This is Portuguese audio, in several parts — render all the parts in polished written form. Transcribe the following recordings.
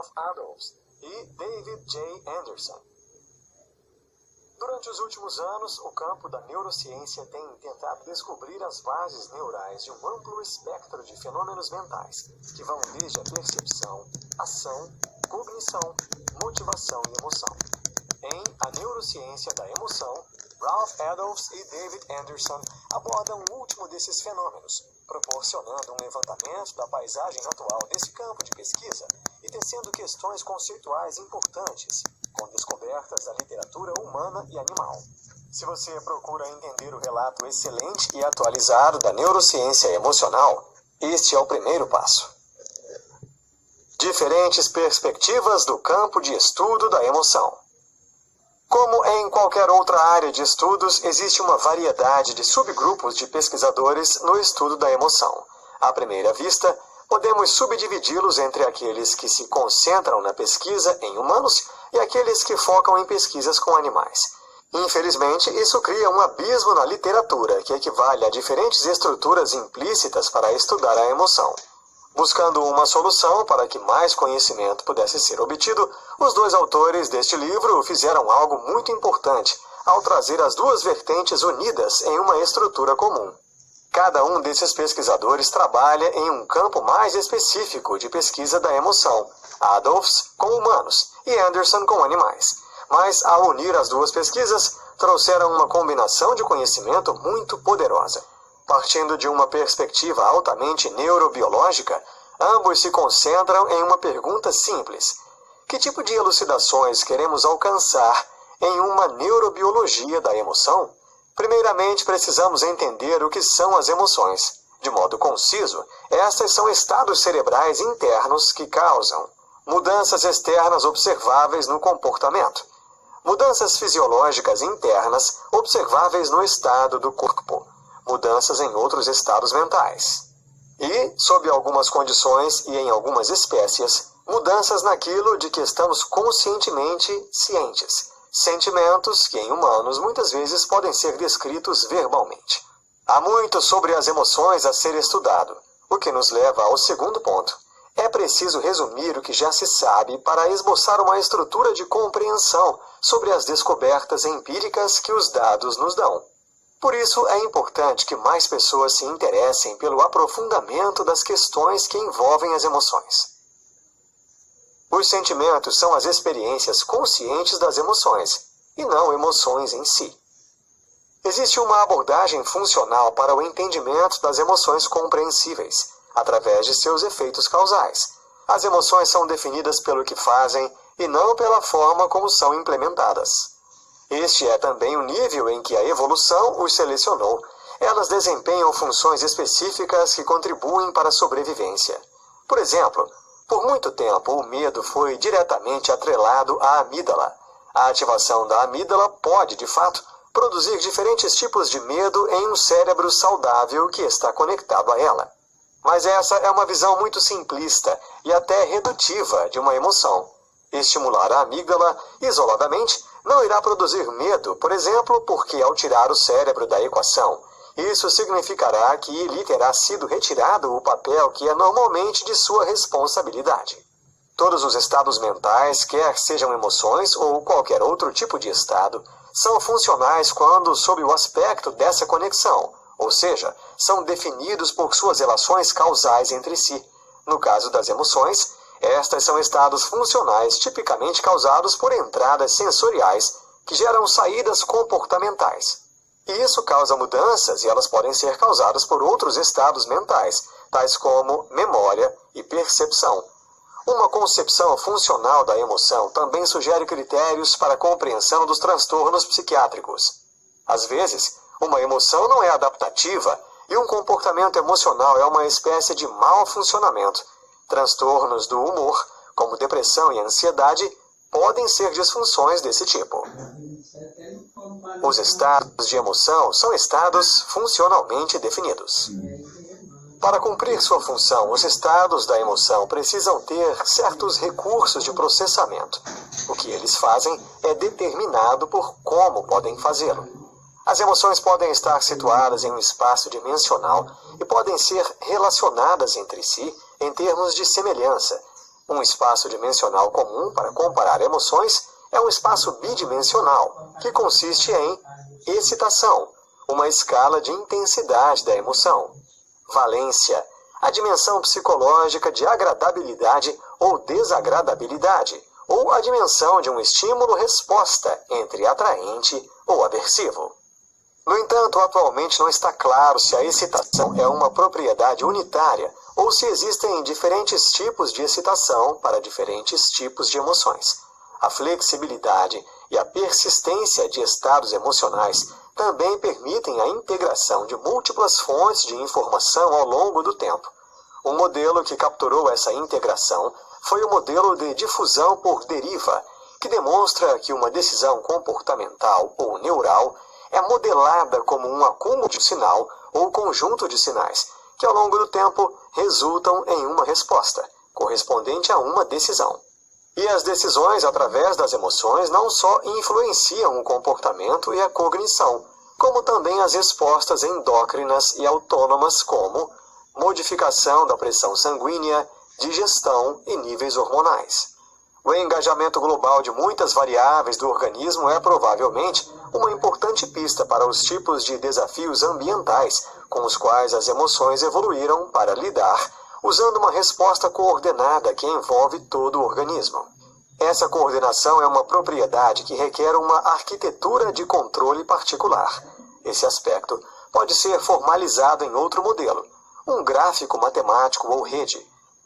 Ralph Adolphs e David J. Anderson. Durante os últimos anos, o campo da neurociência tem tentado descobrir as bases neurais de um amplo espectro de fenômenos mentais, que vão desde a percepção, ação, cognição, motivação e emoção. Em A Neurociência da Emoção, Ralph Adolphs e David Anderson abordam o último desses fenômenos, proporcionando um levantamento da paisagem atual desse campo de pesquisa e tecendo questões conceituais importantes, com descobertas da literatura humana e animal. Se você procura entender o relato excelente e atualizado da neurociência emocional, este é o primeiro passo. Diferentes perspectivas do campo de estudo da emoção. Como em qualquer outra área de estudos, existe uma variedade de subgrupos de pesquisadores no estudo da emoção. À primeira vista, podemos subdividi-los entre aqueles que se concentram na pesquisa em humanos e aqueles que focam em pesquisas com animais. Infelizmente, isso cria um abismo na literatura, que equivale a diferentes estruturas implícitas para estudar a emoção. Buscando uma solução para que mais conhecimento pudesse ser obtido, os dois autores deste livro fizeram algo muito importante ao trazer as duas vertentes unidas em uma estrutura comum. Cada um desses pesquisadores trabalha em um campo mais específico de pesquisa da emoção, Adolphs com humanos e Anderson com animais. Mas, ao unir as duas pesquisas, trouxeram uma combinação de conhecimento muito poderosa. Partindo de uma perspectiva altamente neurobiológica, ambos se concentram em uma pergunta simples: que tipo de elucidações queremos alcançar em uma neurobiologia da emoção? Primeiramente, precisamos entender o que são as emoções. De modo conciso, estas são estados cerebrais internos que causam mudanças externas observáveis no comportamento, mudanças fisiológicas internas observáveis no estado do corpo, mudanças em outros estados mentais. E, sob algumas condições e em algumas espécies, mudanças naquilo de que estamos conscientemente cientes, sentimentos que em humanos muitas vezes podem ser descritos verbalmente. Há muito sobre as emoções a ser estudado, o que nos leva ao segundo ponto. É preciso resumir o que já se sabe para esboçar uma estrutura de compreensão sobre as descobertas empíricas que os dados nos dão. Por isso, é importante que mais pessoas se interessem pelo aprofundamento das questões que envolvem as emoções. Os sentimentos são as experiências conscientes das emoções, e não emoções em si. Existe uma abordagem funcional para o entendimento das emoções compreensíveis, através de seus efeitos causais. As emoções são definidas pelo que fazem e não pela forma como são implementadas. Este é também o nível em que a evolução os selecionou. Elas desempenham funções específicas que contribuem para a sobrevivência. Por exemplo, por muito tempo o medo foi diretamente atrelado à amígdala. A ativação da amígdala pode, de fato, produzir diferentes tipos de medo em um cérebro saudável que está conectado a ela. Mas essa é uma visão muito simplista e até redutiva de uma emoção. Estimular a amígdala isoladamente não irá produzir medo, por exemplo, porque ao tirar o cérebro da equação, isso significará que lhe terá sido retirado o papel que é normalmente de sua responsabilidade. Todos os estados mentais, quer sejam emoções ou qualquer outro tipo de estado, são funcionais quando sob o aspecto dessa conexão, ou seja, são definidos por suas relações causais entre si. No caso das emoções, estas são estados funcionais tipicamente causados por entradas sensoriais que geram saídas comportamentais. E isso causa mudanças e elas podem ser causadas por outros estados mentais, tais como memória e percepção. Uma concepção funcional da emoção também sugere critérios para a compreensão dos transtornos psiquiátricos. Às vezes, uma emoção não é adaptativa e um comportamento emocional é uma espécie de mau funcionamento. Transtornos do humor, como depressão e ansiedade, podem ser disfunções desse tipo. Os estados de emoção são estados funcionalmente definidos. Para cumprir sua função, os estados da emoção precisam ter certos recursos de processamento. O que eles fazem é determinado por como podem fazê-lo. As emoções podem estar situadas em um espaço dimensional e podem ser relacionadas entre si em termos de semelhança, Um espaço dimensional comum para comparar emoções é um espaço bidimensional, que consiste em excitação, uma escala de intensidade da emoção; valência, a dimensão psicológica de agradabilidade ou desagradabilidade, ou a dimensão de um estímulo-resposta entre atraente ou aversivo. No entanto, atualmente não está claro se a excitação é uma propriedade unitária ou se existem diferentes tipos de excitação para diferentes tipos de emoções. A flexibilidade e a persistência de estados emocionais também permitem a integração de múltiplas fontes de informação ao longo do tempo. Um modelo que capturou essa integração foi o modelo de difusão por deriva, que demonstra que uma decisão comportamental ou neural é modelada como um acúmulo de sinal ou conjunto de sinais, que ao longo do tempo resultam em uma resposta, correspondente a uma decisão. E as decisões através das emoções não só influenciam o comportamento e a cognição, como também as respostas endócrinas e autônomas, como modificação da pressão sanguínea, digestão e níveis hormonais. O engajamento global de muitas variáveis do organismo é provavelmente uma importante pista para os tipos de desafios ambientais com os quais as emoções evoluíram para lidar, usando uma resposta coordenada que envolve todo o organismo. Essa coordenação é uma propriedade que requer uma arquitetura de controle particular. Esse aspecto pode ser formalizado em outro modelo, um gráfico matemático ou rede.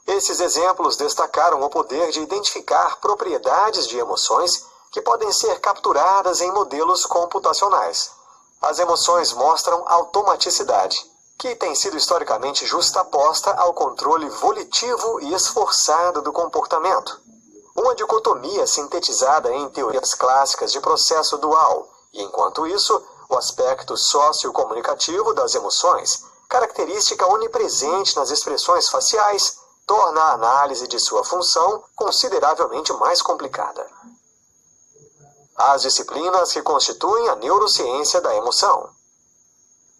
Esses exemplos destacaram o poder de identificar propriedades de emoções que podem ser capturadas em modelos computacionais. As emoções mostram automaticidade, que tem sido historicamente justaposta ao controle volitivo e esforçado do comportamento. Uma dicotomia sintetizada em teorias clássicas de processo dual, e enquanto isso, o aspecto sociocomunicativo das emoções, característica onipresente nas expressões faciais, torna a análise de sua função consideravelmente mais complicada. As disciplinas que constituem a neurociência da emoção.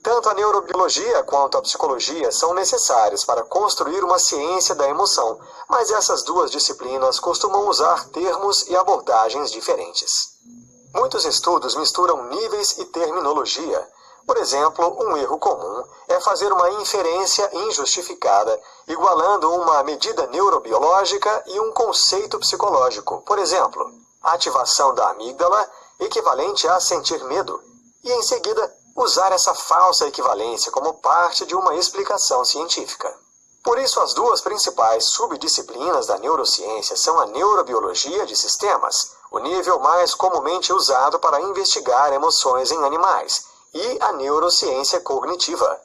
Tanto a neurobiologia quanto a psicologia são necessárias para construir uma ciência da emoção, mas essas duas disciplinas costumam usar termos e abordagens diferentes. Muitos estudos misturam níveis e terminologia. Por exemplo, um erro comum é fazer uma inferência injustificada, igualando uma medida neurobiológica e um conceito psicológico. Por exemplo, ativação da amígdala equivalente a sentir medo, e em seguida usar essa falsa equivalência como parte de uma explicação científica. Por isso, as duas principais subdisciplinas da neurociência são a neurobiologia de sistemas, o nível mais comumente usado para investigar emoções em animais, e a neurociência cognitiva,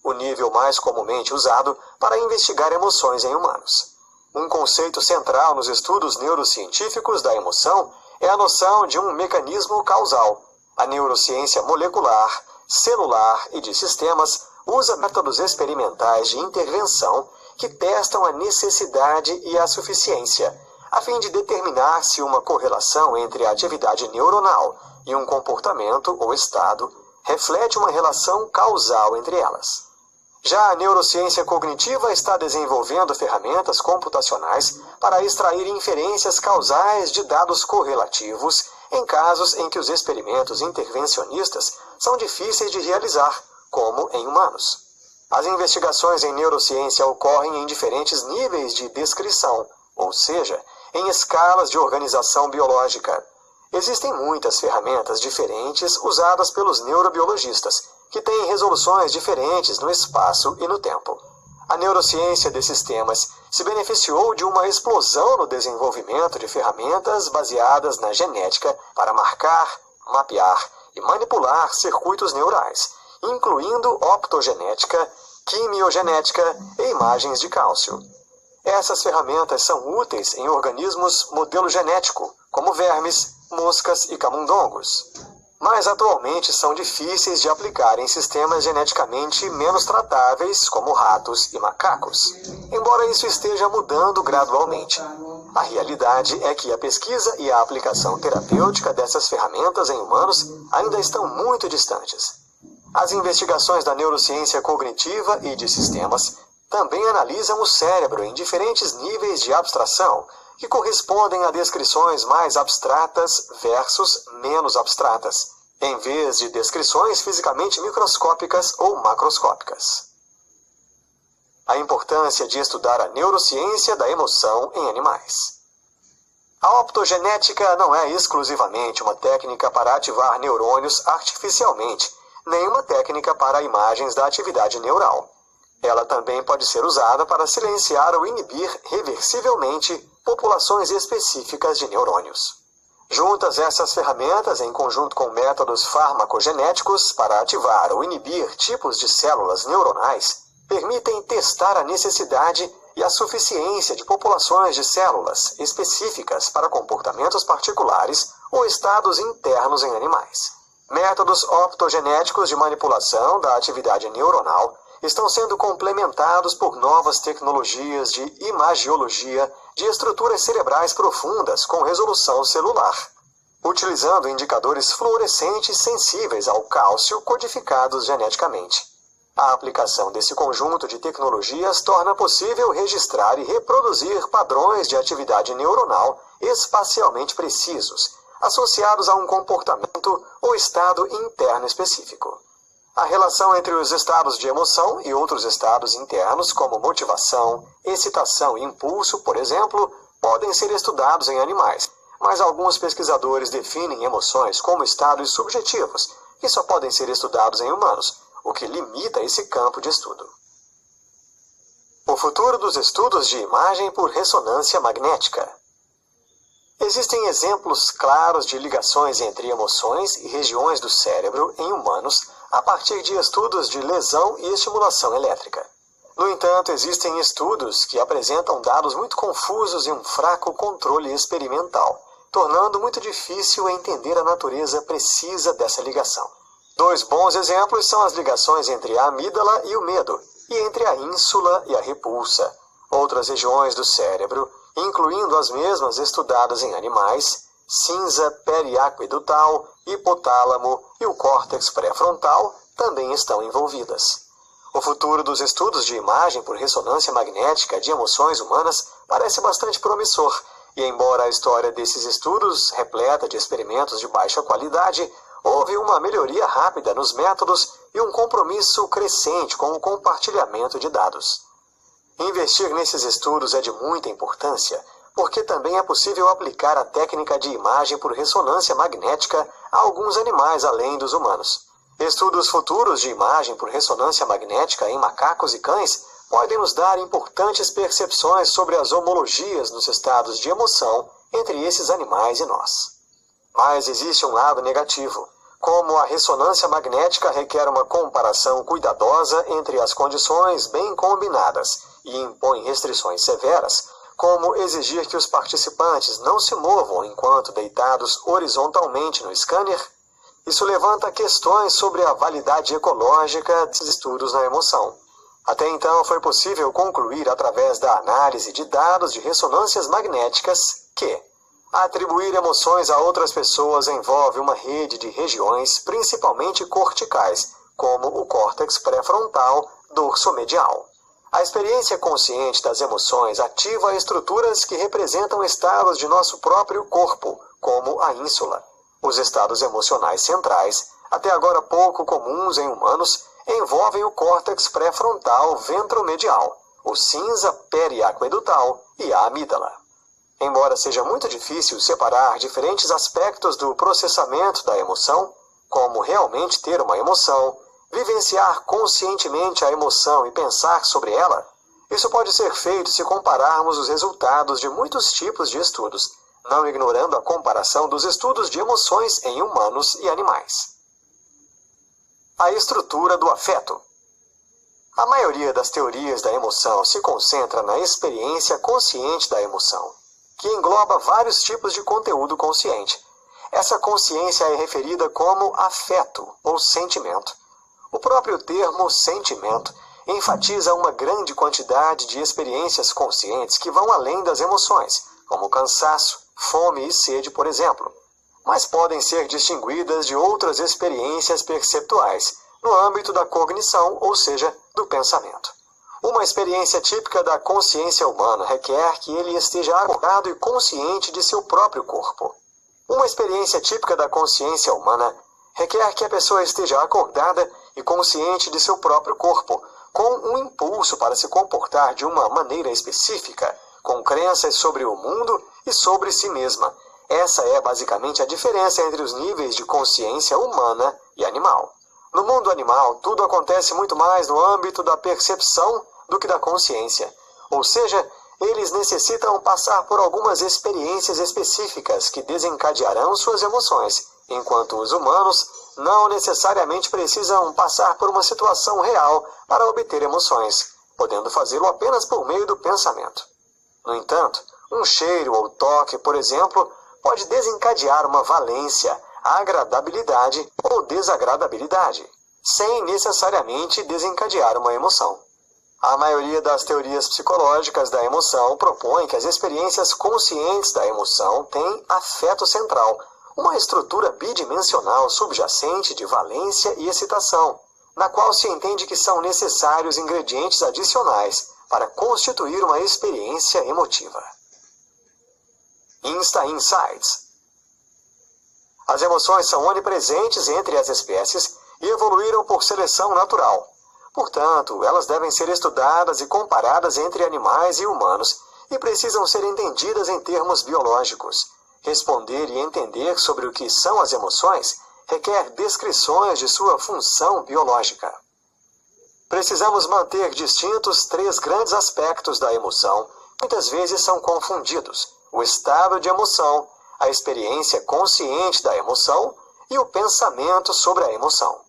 o nível mais comumente usado para investigar emoções em humanos. Um conceito central nos estudos neurocientíficos da emoção é a noção de um mecanismo causal. A neurociência molecular, celular e de sistemas usa métodos experimentais de intervenção que testam a necessidade e a suficiência, a fim de determinar se uma correlação entre a atividade neuronal e um comportamento ou estado reflete uma relação causal entre elas. Já a neurociência cognitiva está desenvolvendo ferramentas computacionais para extrair inferências causais de dados correlativos em casos em que os experimentos intervencionistas são difíceis de realizar, como em humanos. As investigações em neurociência ocorrem em diferentes níveis de descrição, ou seja, em escalas de organização biológica. Existem muitas ferramentas diferentes usadas pelos neurobiologistas, que têm resoluções diferentes no espaço e no tempo. A neurociência de sistemas se beneficiou de uma explosão no desenvolvimento de ferramentas baseadas na genética para marcar, mapear e manipular circuitos neurais, incluindo optogenética, quimiogenética e imagens de cálcio. Essas ferramentas são úteis em organismos modelo genético, como vermes, moscas e camundongos, mas atualmente são difíceis de aplicar em sistemas geneticamente menos tratáveis, como ratos e macacos, embora isso esteja mudando gradualmente. A realidade é que a pesquisa e a aplicação terapêutica dessas ferramentas em humanos ainda estão muito distantes. As investigações da neurociência cognitiva e de sistemas também analisam o cérebro em diferentes níveis de abstração, que correspondem a descrições mais abstratas versus menos abstratas, em vez de descrições fisicamente microscópicas ou macroscópicas. A importância de estudar a neurociência da emoção em animais. A optogenética não é exclusivamente uma técnica para ativar neurônios artificialmente, nem uma técnica para imagens da atividade neural. Ela também pode ser usada para silenciar ou inibir reversivelmente populações específicas de neurônios. Juntas essas ferramentas, em conjunto com métodos farmacogenéticos para ativar ou inibir tipos de células neuronais, permitem testar a necessidade e a suficiência de populações de células específicas para comportamentos particulares ou estados internos em animais. Métodos optogenéticos de manipulação da atividade neuronal estão sendo complementados por novas tecnologias de imagiologia de estruturas cerebrais profundas com resolução celular, utilizando indicadores fluorescentes sensíveis ao cálcio codificados geneticamente. A aplicação desse conjunto de tecnologias torna possível registrar e reproduzir padrões de atividade neuronal espacialmente precisos, associados a um comportamento ou estado interno específico. A relação entre os estados de emoção e outros estados internos, como motivação, excitação e impulso, por exemplo, podem ser estudados em animais, mas alguns pesquisadores definem emoções como estados subjetivos, que só podem ser estudados em humanos, o que limita esse campo de estudo. O futuro dos estudos de imagem por ressonância magnética. Existem exemplos claros de ligações entre emoções e regiões do cérebro em humanos a partir de estudos de lesão e estimulação elétrica. No entanto, existem estudos que apresentam dados muito confusos e um fraco controle experimental, tornando muito difícil entender a natureza precisa dessa ligação. Dois bons exemplos são as ligações entre a amígdala e o medo, e entre a ínsula e a repulsa. Outras regiões do cérebro, incluindo as mesmas estudadas em animais, cinza periaquedutal, hipotálamo e o córtex pré-frontal, também estão envolvidas. O futuro dos estudos de imagem por ressonância magnética de emoções humanas parece bastante promissor, e embora a história desses estudos, repleta de experimentos de baixa qualidade, houve uma melhoria rápida nos métodos e um compromisso crescente com o compartilhamento de dados. Investir nesses estudos é de muita importância, porque também é possível aplicar a técnica de imagem por ressonância magnética a alguns animais além dos humanos. Estudos futuros de imagem por ressonância magnética em macacos e cães podem nos dar importantes percepções sobre as homologias nos estados de emoção entre esses animais e nós. Mas existe um lado negativo. Como a ressonância magnética requer uma comparação cuidadosa entre as condições bem combinadas e impõe restrições severas, como exigir que os participantes não se movam enquanto deitados horizontalmente no scanner, isso levanta questões sobre a validade ecológica desses estudos na emoção. Até então foi possível concluir através da análise de dados de ressonâncias magnéticas que atribuir emoções a outras pessoas envolve uma rede de regiões, principalmente corticais, como o córtex pré-frontal dorsomedial. A experiência consciente das emoções ativa estruturas que representam estados de nosso próprio corpo, como a ínsula. Os estados emocionais centrais, até agora pouco comuns em humanos, envolvem o córtex pré-frontal ventromedial, o cinza periaquedutal e a amígdala. Embora seja muito difícil separar diferentes aspectos do processamento da emoção, como realmente ter uma emoção, vivenciar conscientemente a emoção e pensar sobre ela, isso pode ser feito se compararmos os resultados de muitos tipos de estudos, não ignorando a comparação dos estudos de emoções em humanos e animais. A estrutura do afeto. A maioria das teorias da emoção se concentra na experiência consciente da emoção, que engloba vários tipos de conteúdo consciente. Essa consciência é referida como afeto ou sentimento. O próprio termo sentimento enfatiza uma grande quantidade de experiências conscientes que vão além das emoções, como cansaço, fome e sede, por exemplo, mas podem ser distinguidas de outras experiências perceptuais no âmbito da cognição, ou seja, do pensamento. Uma experiência típica da consciência humana requer que ele esteja acordado e consciente de seu próprio corpo. Uma experiência típica da consciência humana requer que a pessoa esteja acordada e consciente de seu próprio corpo, com um impulso para se comportar de uma maneira específica, com crenças sobre o mundo e sobre si mesma. Essa é basicamente a diferença entre os níveis de consciência humana e animal. No mundo animal, tudo acontece muito mais no âmbito da percepção do que da consciência. Ou seja, eles necessitam passar por algumas experiências específicas que desencadearão suas emoções, enquanto os humanos não necessariamente precisam passar por uma situação real para obter emoções, podendo fazê-lo apenas por meio do pensamento. No entanto, um cheiro ou toque, por exemplo, pode desencadear uma valência, agradabilidade ou desagradabilidade, sem necessariamente desencadear uma emoção. A maioria das teorias psicológicas da emoção propõe que as experiências conscientes da emoção têm afeto central, uma estrutura bidimensional subjacente de valência e excitação, na qual se entende que são necessários ingredientes adicionais para constituir uma experiência emotiva. Insights. As emoções são onipresentes entre as espécies e evoluíram por seleção natural. Portanto, elas devem ser estudadas e comparadas entre animais e humanos e precisam ser entendidas em termos biológicos. Responder e entender sobre o que são as emoções requer descrições de sua função biológica. Precisamos manter distintos 3 grandes aspectos da emoção, muitas vezes são confundidos: o estado de emoção, a experiência consciente da emoção e o pensamento sobre a emoção.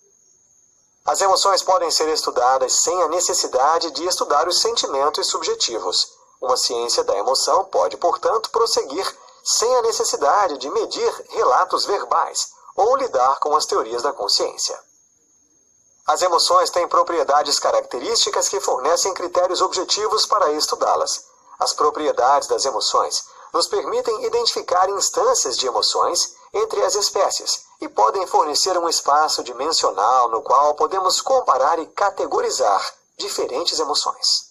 As emoções podem ser estudadas sem a necessidade de estudar os sentimentos subjetivos. Uma ciência da emoção pode, portanto, prosseguir sem a necessidade de medir relatos verbais ou lidar com as teorias da consciência. As emoções têm propriedades características que fornecem critérios objetivos para estudá-las. As propriedades das emoções nos permitem identificar instâncias de emoções entre as espécies e podem fornecer um espaço dimensional no qual podemos comparar e categorizar diferentes emoções.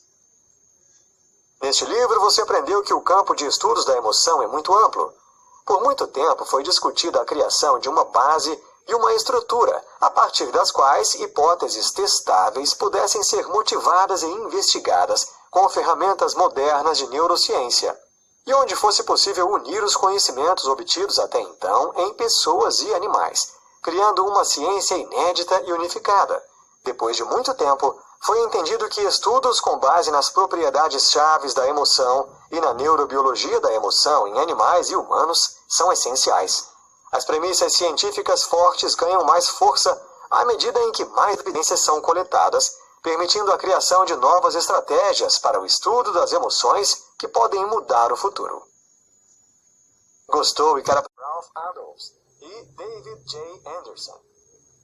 Neste livro, você aprendeu que o campo de estudos da emoção é muito amplo. Por muito tempo foi discutida a criação de uma base e uma estrutura, a partir das quais hipóteses testáveis pudessem ser motivadas e investigadas com ferramentas modernas de neurociência, e onde fosse possível unir os conhecimentos obtidos até então em pessoas e animais, criando uma ciência inédita e unificada. Depois de muito tempo, foi entendido que estudos com base nas propriedades chaves da emoção e na neurobiologia da emoção em animais e humanos são essenciais. As premissas científicas fortes ganham mais força à medida em que mais evidências são coletadas, permitindo a criação de novas estratégias para o estudo das emoções que podem mudar o futuro. Gostou e quer Ralph Adolphs e David J. Anderson.